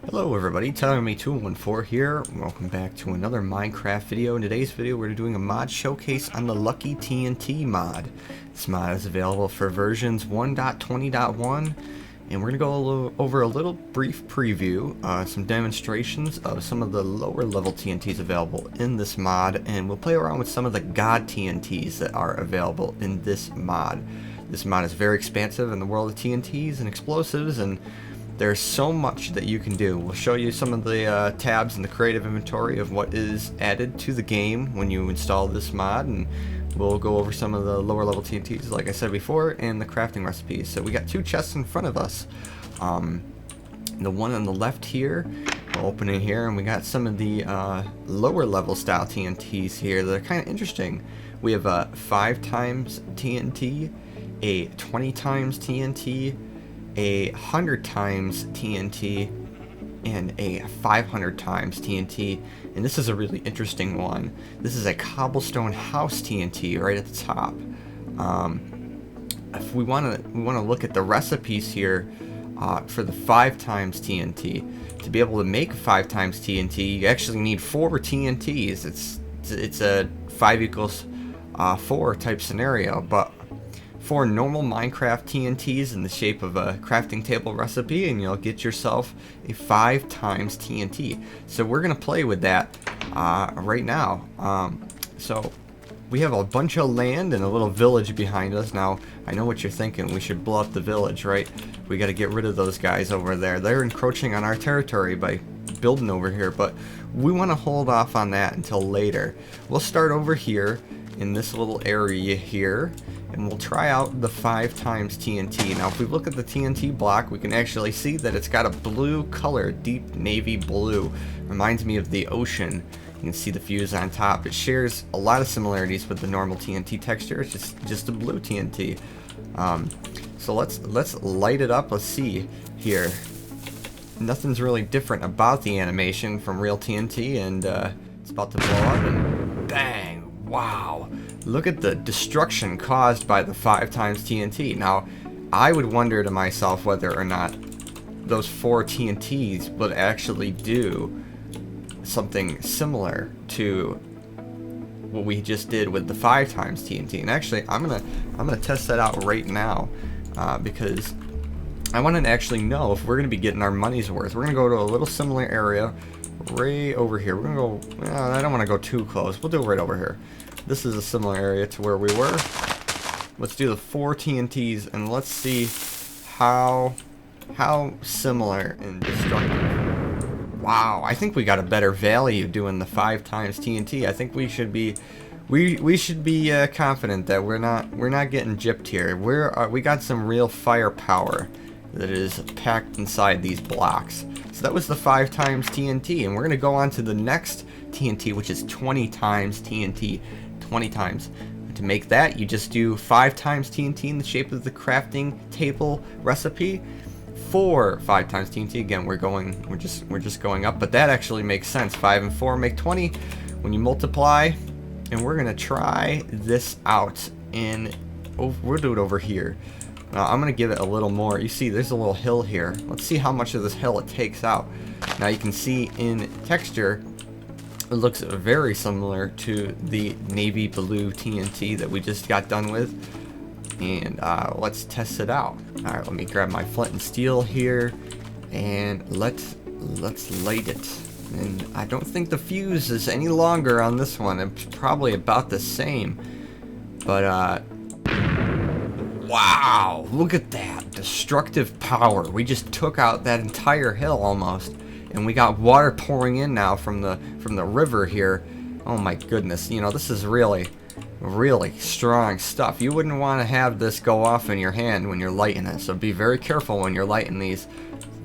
Hello everybody, TylerMe214 here. Welcome back to another Minecraft video. In today's video we're doing a mod showcase on the Lucky TNT mod. This mod is available for versions 1.20.1 and we're going to go over a little brief preview, some demonstrations of some of the lower level TNTs available in this mod, and we'll play around with some of the God TNTs that are available in this mod. This mod is very expansive in the world of TNTs and explosives, and there's so much that you can do. We'll show you some of the tabs in the creative inventory of what is added to the game when you install this mod, and we'll go over some of the lower level TNTs like I said before and the crafting recipes. So we got two chests in front of us. The one on the left here, we'll open it here, and we got some of the lower level style TNTs here that are kind of interesting. We have a 5 times TNT, a 20 times TNT, a 100 times TNT, and a 500 times TNT, and this is a really interesting one. This is a cobblestone house TNT right at the top. If we want to look at the recipes here for the 5 times TNT. To be able to make 5 times TNT, you actually need 4 TNTs. It's a 5 equals 4 type scenario, but 4 normal Minecraft TNTs in the shape of a crafting table recipe, and you'll get yourself a 5 times TNT. So we're gonna play with that right now. So we have a bunch of land and a little village behind us. Now I know what you're thinking, we should blow up the village, right? We got to get rid of those guys over there. They're encroaching on our territory by building over here, but we want to hold off on that until later. We'll start over here in this little area here, and we'll try out the 5 times TNT. Now if we look at the TNT block, we can actually see that it's got a blue color, deep navy blue. Reminds me of the ocean. You can see the fuse on top. It shares a lot of similarities with the normal TNT texture. It's just a blue TNT. So let's light it up. Let's see here. Nothing's really different about the animation from real TNT, and it's about to blow up and bang. Wow, look at the destruction caused by the 5 times TNT. Now, I would wonder to myself whether or not those 4 TNTs would actually do something similar to what we just did with the 5 times TNT. And actually, I'm gonna test that out right now because I want to actually know if we're gonna be getting our money's worth. We're gonna go to a little similar area right over here. We're gonna go. I don't want to go too close. We'll do it right over here. This is a similar area to where we were. Let's do the 4 TNTs and let's see how similar and destructive. Wow, I think we got a better value doing the 5 times TNT. I think we should be confident that we're not getting gypped here. We got some real firepower that is packed inside these blocks. So that was the 5 times TNT, and we're gonna go on to the next TNT, which is 20 times TNT. 20 times. To make that, you just do 5 times TNT in the shape of the crafting table recipe. 5 times TNT. Again, we're just going up, but that actually makes sense. 5 and 4 make 20 when you multiply, and we're gonna try this out in. We'll do it over here. Now I'm gonna give it a little more. You see, there's a little hill here. Let's see how much of this hill it takes out. Now you can see in texture, it looks very similar to the navy blue TNT that we just got done with, and let's test it out. All right, let me grab my flint and steel here, and let's light it. And I don't think the fuse is any longer on this one. It's probably about the same, but wow, look at that destructive power. We just took out that entire hill almost. And we got water pouring in now from the river here. Oh my goodness, you know, this is really strong stuff. You wouldn't want to have this go off in your hand when you're lighting it, so be very careful when you're lighting these.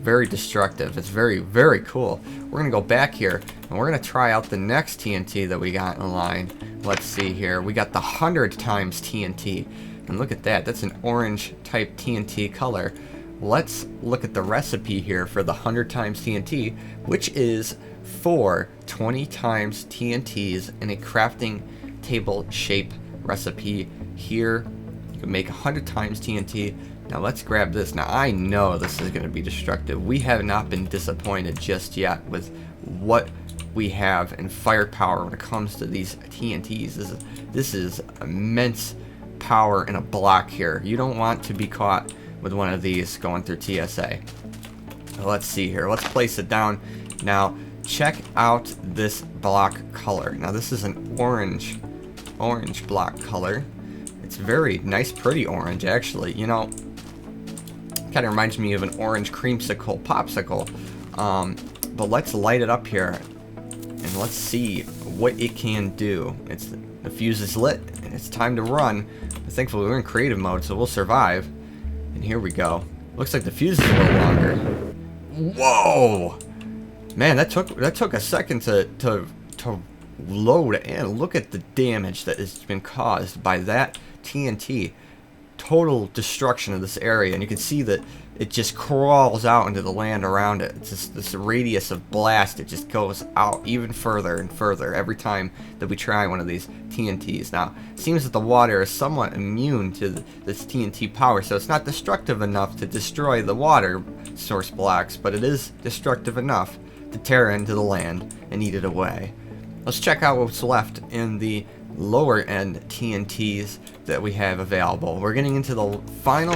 Very destructive. It's very cool. We're gonna go back here and we're gonna try out the next TNT that we got in line. Let's see here. We got the 100 times TNT, and look at that. That's an orange type TNT color. Let's look at the recipe here for the 100 times TNT, which is 4 20 times TNTs in a crafting table shape recipe. Here you can make 100 times TNT Now let's grab this. Now I know this is going to be destructive. We have not been disappointed just yet with what we have in firepower when it comes to these TNTs. This is immense power in a block here. You don't want to be caught with one of these going through TSA. Let's see here. Let's place it down. Now check out this block color. Now this is an orange block color. It's very nice, pretty orange actually. You know, kind of reminds me of an orange creamsicle popsicle. But let's light it up here and let's see what it can do. The fuse is lit and it's time to run. But thankfully we're in creative mode, so we'll survive. And here we go. Looks like the fuse is a little longer. Whoa! Man, that took a second to load, and look at the damage that has been caused by that TNT. Total destruction of this area, and you can see that it just crawls out into the land around it. It's just this radius of blast. It just goes out even further and further every time that we try one of these TNTs. Now, it seems that the water is somewhat immune to this TNT power, so it's not destructive enough to destroy the water source blocks, but it is destructive enough to tear into the land and eat it away. Let's check out what's left in the lower end TNTs that we have available. We're getting into the final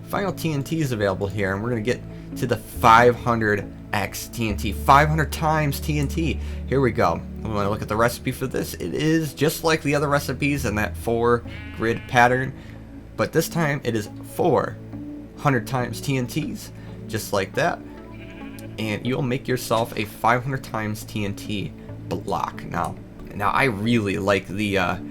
TNTs available here, and we're going to get to the 500x TNT, 500 times TNT. Here we go. We want to look at the recipe for this. It is just like the other recipes in that 4 grid pattern, but this time it is 400 times TNTs, just like that, and you'll make yourself a 500 times TNT block. Now I really like the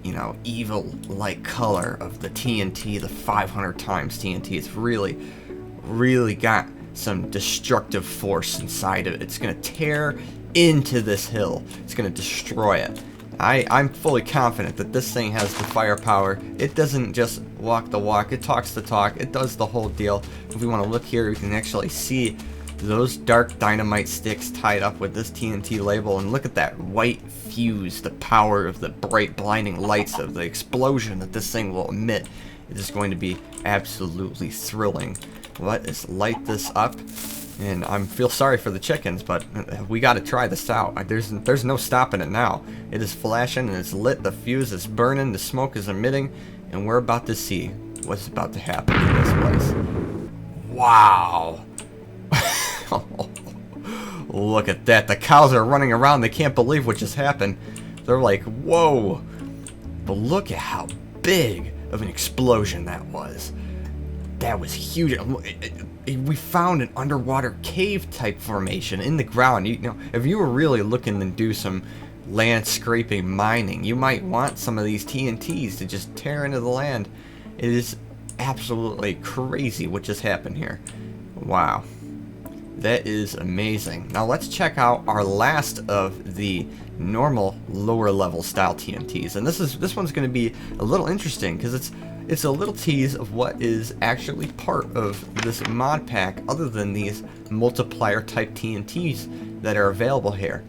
you know, evil like color of the TNT, the 500 times TNT. It's really got some destructive force inside of it. It's gonna tear into this hill. It's gonna destroy it. I'm fully confident that this thing has the firepower. It doesn't just walk the walk, it talks the talk, it does the whole deal. If we want to look here, we can actually see those dark dynamite sticks tied up with this TNT label, and look at that white fuse, the power of the bright blinding lights of the explosion that this thing will emit. It is going to be absolutely thrilling. Let's light this up, and I feel sorry for the chickens, but we got to try this out. There's no stopping it now. It is flashing and it's lit, the fuse is burning, the smoke is emitting, and we're about to see what's about to happen in this place. Wow. Look at that. The cows are running around. They can't believe what just happened. They're like, whoa. But look at how big of an explosion that was. That was huge. We found an underwater cave type formation in the ground. You know, if you were really looking to do some land scraping mining, you might want some of these TNTs to just tear into the land. It is absolutely crazy what just happened here. Wow. That is amazing. Now let's check out our last of the normal lower level style TNTs, and this one's going to be a little interesting because it's a little tease of what is actually part of this mod pack, other than these multiplier type TNTs that are available here.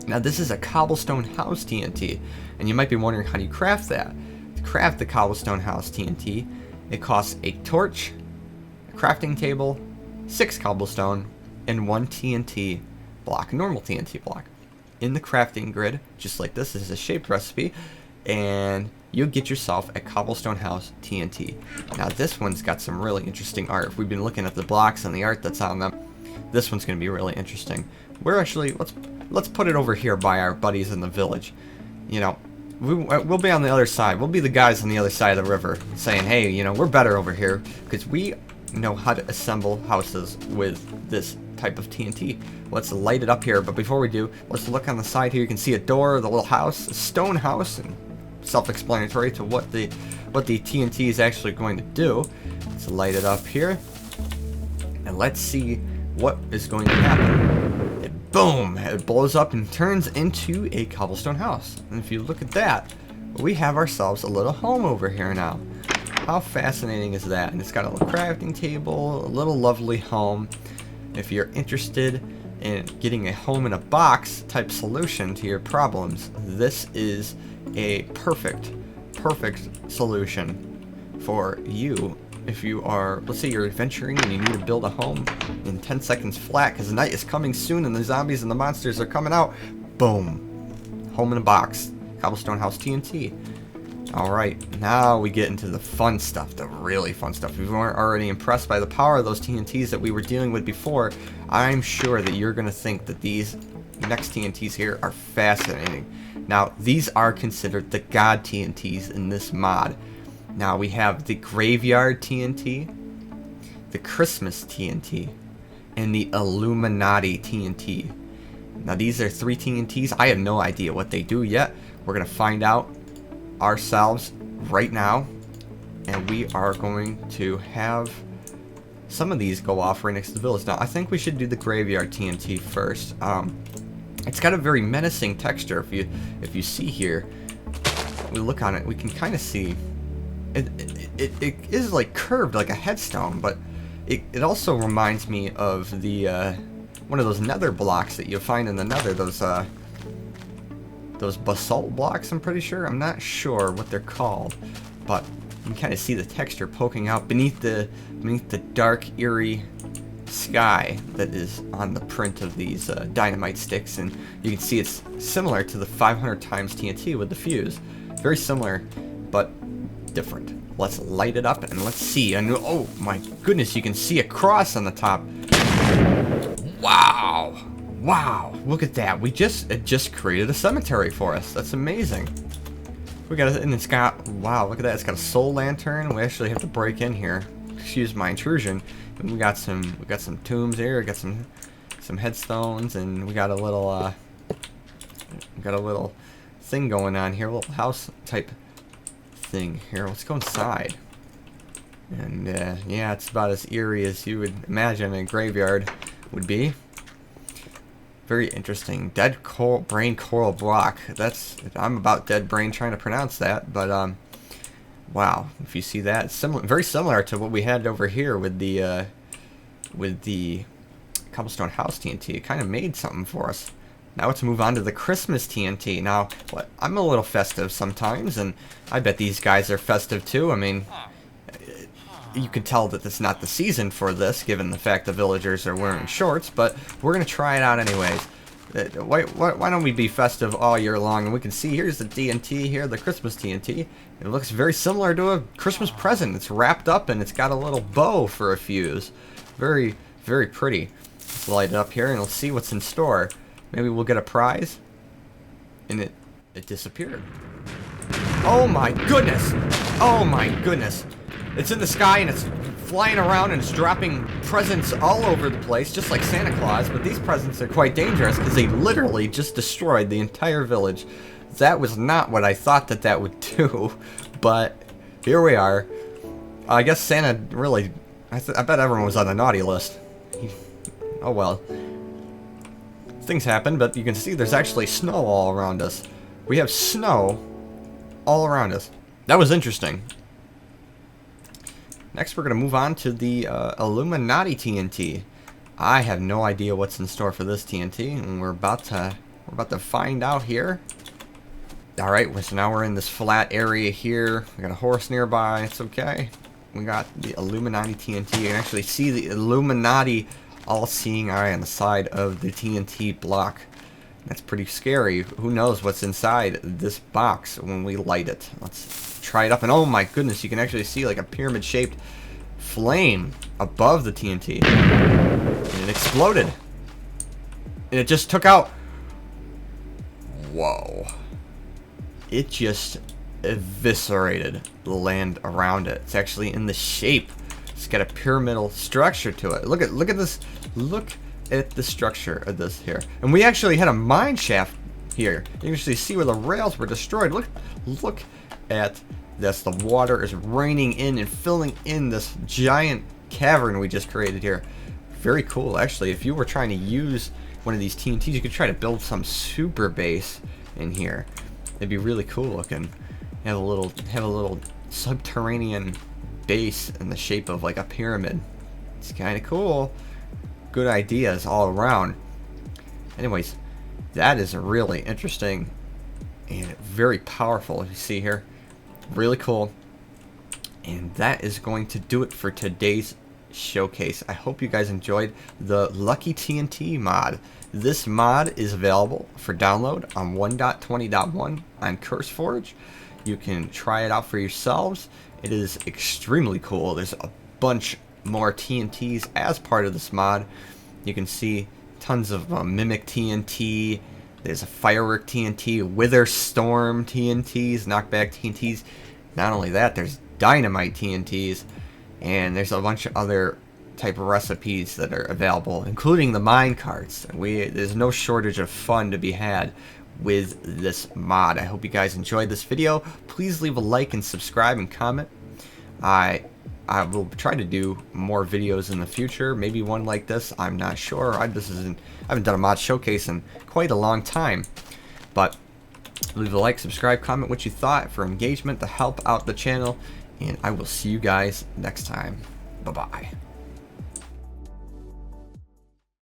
Now this is a cobblestone house TNT, and you might be wondering, how do you craft that? To craft the cobblestone house TNT, it costs a torch, a crafting table, 6 cobblestone, and 1 TNT block, a normal TNT block. In the crafting grid, just like this is a shaped recipe, and you'll get yourself a cobblestone house TNT. Now this one's got some really interesting art. If we've been looking at the blocks and the art that's on them, this one's going to be really interesting. We're actually, let's put it over here by our buddies in the village. You know, we'll be on the other side. We'll be the guys on the other side of the river saying, hey, you know, we're better over here because we know how to assemble houses with this type of TNT. Let's light it up here, but before we do, let's look on the side here. You can see a door, the little house, a stone house, and self-explanatory to what the TNT is actually going to do. Let's light it up here, and let's see what is going to happen. Boom! It blows up and turns into a cobblestone house. And if you look at that, we have ourselves a little home over here now. How fascinating is that? And it's got a little crafting table, a little lovely home. If you're interested in getting a home in a box type solution to your problems, this is a perfect solution for you if you are, let's say you're adventuring and you need to build a home in 10 seconds flat because night is coming soon and the zombies and the monsters are coming out. Boom. Home in a box. Cobblestone house TNT. Alright, now we get into the fun stuff, the really fun stuff. If you weren't already impressed by the power of those TNTs that we were dealing with before, I'm sure that you're going to think that these next TNTs here are fascinating. Now, these are considered the God TNTs in this mod. Now, we have the Graveyard TNT, the Christmas TNT, and the Illuminati TNT. Now, these are 3 TNTs. I have no idea what they do yet. We're going to find out ourselves right now, and we are going to have some of these go off right next to the village. Now I think we should do the Graveyard TNT first. It's got a very menacing texture. If you see here, we look on it, we can kind of see it is like curved like a headstone, but it also reminds me of the one of those nether blocks that you find in the nether, those basalt blocks, I'm pretty sure. I'm not sure what they're called, but you can kind of see the texture poking out beneath the dark, eerie sky that is on the print of these dynamite sticks, and you can see it's similar to the 500 times TNT with the fuse. Very similar, but different. Let's light it up and let's see. And oh my goodness, you can see a cross on the top. Wow. Wow, look at that. It just created a cemetery for us. That's amazing. We got it, and it's got, wow, look at that. It's got a soul lantern. We actually have to break in here. Excuse my intrusion. And we got some tombs here. We got some headstones, and we got a little thing going on here, a little house type thing here. Let's go inside. And yeah, it's about as eerie as you would imagine a graveyard would be. Very interesting. Dead brain coral block. I'm about dead brain trying to pronounce that, but wow, if you see that, it's very similar to what we had over here with the cobblestone house TNT. It kind of made something for us. Now let's move on to the Christmas TNT. Now, I'm a little festive sometimes, and I bet these guys are festive too. I mean, you can tell that it's not the season for this, given the fact the villagers are wearing shorts, but we're going to try it out anyways. Why don't we be festive all year long? And we can see here's the TNT here, the Christmas TNT. It looks very similar to a Christmas present. It's wrapped up and it's got a little bow for a fuse. Very, very pretty. Let's light it up here and let's see what's in store. Maybe we'll get a prize. And it disappeared. Oh my goodness! Oh my goodness! It's in the sky and it's flying around and it's dropping presents all over the place, just like Santa Claus, but these presents are quite dangerous because they literally just destroyed the entire village. That was not what I thought that would do, but here we are. I guess Santa really, I bet everyone was on the naughty list. Oh well. Things happen, but you can see there's actually snow all around us. We have snow all around us. That was interesting. Next, we're going to move on to the Illuminati TNT. I have no idea what's in store for this TNT, and we're about to find out here. All right, so now we're in this flat area here. We got a horse nearby. It's okay. We got the Illuminati TNT. You can actually see the Illuminati all-seeing eye on the side of the TNT block. That's pretty scary. Who knows what's inside this box when we light it? Let's try it up, and oh my goodness, you can actually see like a pyramid-shaped flame above the TNT. And it exploded. And it just took out... Whoa. It just eviscerated the land around it. It's actually in the shape. It's got a pyramidal structure to it. Look at this. Look at the structure of this here. And we actually had a mine shaft here. You can actually see where the rails were destroyed. Look at this. The water is raining in and filling in this giant cavern we just created here. Very cool. Actually, if you were trying to use one of these TNTs, you could try to build some super base in here. It'd be really cool looking. Have a little subterranean base in the shape of like a pyramid. It's kind of cool. Good ideas all around. Anyways, that is really interesting and very powerful. If you see here, really cool. And that is going to do it for today's showcase. I hope you guys enjoyed the Lucky TNT mod. This mod is available for download on 1.20.1 on CurseForge. You can try it out for yourselves. It is extremely cool. There's a bunch more TNTs as part of this mod. You can see tons of Mimic TNT. There's a Firework TNT, Wither Storm TNTs, Knockback TNTs. Not only that, there's Dynamite TNTs, and there's a bunch of other type of recipes that are available, including the mine carts. There's no shortage of fun to be had with this mod. I hope you guys enjoyed this video. Please leave a like and subscribe and comment. I will try to do more videos in the future, maybe one like this. I'm not sure. I haven't done a mod showcase in quite a long time, but leave a like, subscribe, comment what you thought for engagement to help out the channel, and I will see you guys next time. Bye bye.